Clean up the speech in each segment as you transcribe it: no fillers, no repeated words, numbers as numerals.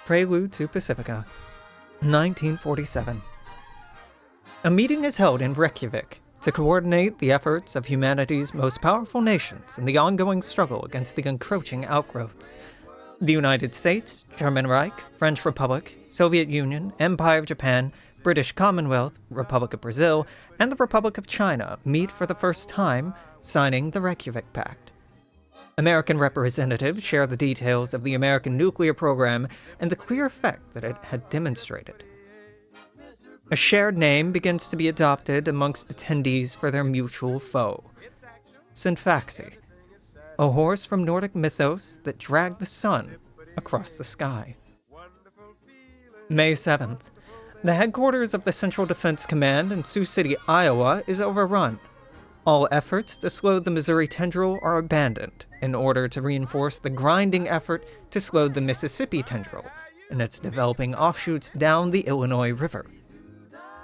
Prelude to Pacifica, 1947. A meeting is held in Reykjavik to coordinate the efforts of humanity's most powerful nations in the ongoing struggle against the encroaching outgrowths. The United States, German Reich, French Republic, Soviet Union, Empire of Japan, British Commonwealth, Republic of Brazil, and the Republic of China meet for the first time, signing the Reykjavik Pact. American representatives share the details of the American nuclear program and the clear effect that it had demonstrated. A shared name begins to be adopted amongst attendees for their mutual foe, Sinfaxi, a horse from Nordic mythos that dragged the sun across the sky. May 7th. The headquarters of the Central Defense Command in Sioux City, Iowa, is overrun. All efforts to slow the Missouri tendril are abandoned in order to reinforce the grinding effort to slow the Mississippi tendril and its developing offshoots down the Illinois River.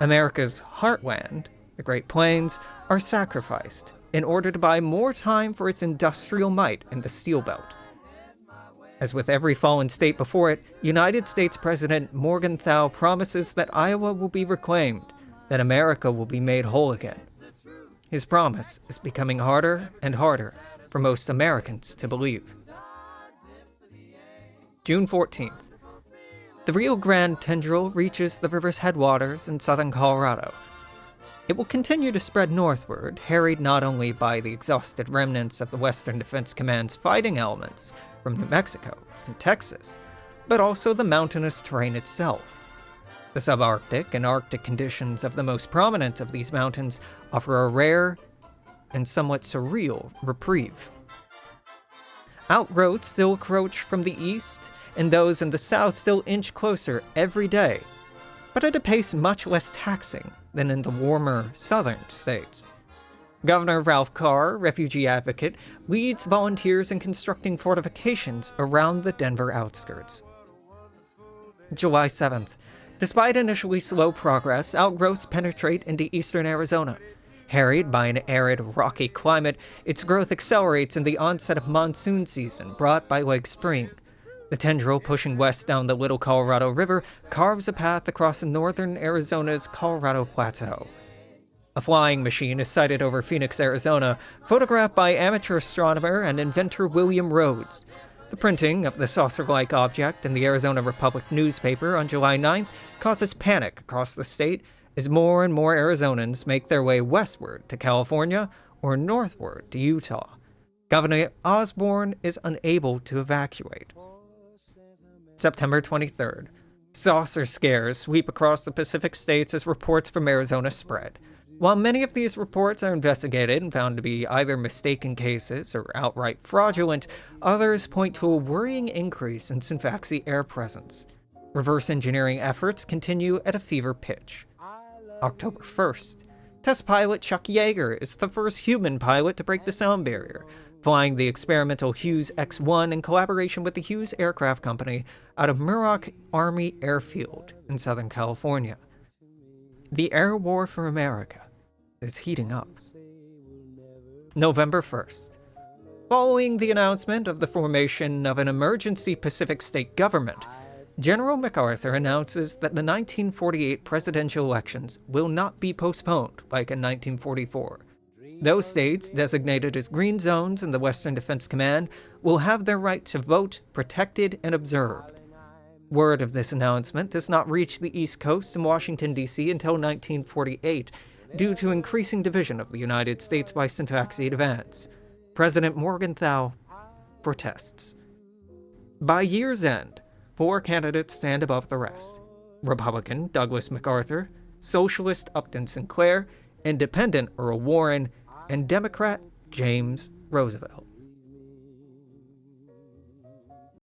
America's heartland, the Great Plains, are sacrificed in order to buy more time for its industrial might in the Steel Belt. As with every fallen state before it, United States President Morgenthau promises that Iowa will be reclaimed, that America will be made whole again. His promise is becoming harder and harder for most Americans to believe. June 14th. The Rio Grande tendril reaches the river's headwaters in southern Colorado. It will continue to spread northward, harried not only by the exhausted remnants of the Western Defense Command's fighting elements from New Mexico and Texas, but also the mountainous terrain itself. The subarctic and Arctic conditions of the most prominent of these mountains offer a rare and somewhat surreal reprieve. Outgrowths still encroach from the east, and those in the south still inch closer every day, but at a pace much less taxing than in the warmer southern states. Governor Ralph Carr, refugee advocate, leads volunteers in constructing fortifications around the Denver outskirts. July 7th. Despite initially slow progress, outgrowths penetrate into eastern Arizona. Harried by an arid, rocky climate, its growth accelerates in the onset of monsoon season brought by Lake Spring. The tendril pushing west down the Little Colorado River carves a path across northern Arizona's Colorado Plateau. A flying machine is sighted over Phoenix, Arizona, photographed by amateur astronomer and inventor William Rhodes. The printing of the saucer-like object in the Arizona Republic newspaper on July 9th causes panic across the state as more and more Arizonans make their way westward to California or northward to Utah. Governor Osborne is unable to evacuate. September 23rd. Saucer scares sweep across the Pacific states as reports from Arizona spread. While many of these reports are investigated and found to be either mistaken cases or outright fraudulent, others point to a worrying increase in Sinfaxi air presence. Reverse engineering efforts continue at a fever pitch. October 1st. Test pilot Chuck Yeager is the first human pilot to break the sound barrier, flying the experimental Hughes X-1 in collaboration with the Hughes Aircraft Company out of Muroc Army Airfield in Southern California. The air war for America is heating up. November 1st. Following the announcement of the formation of an emergency Pacific state government, General MacArthur announces that the 1948 presidential elections will not be postponed like in 1944. Those states, designated as green zones in the Western Defense Command, will have their right to vote protected and observed. Word of this announcement does not reach the East Coast and Washington, D.C. until 1948, due to increasing division of the United States by Sinfaxi advance. President Morgenthau protests. By year's end, 4 candidates stand above the rest: Republican Douglas MacArthur, Socialist Upton Sinclair, Independent Earl Warren, and Democrat James Roosevelt.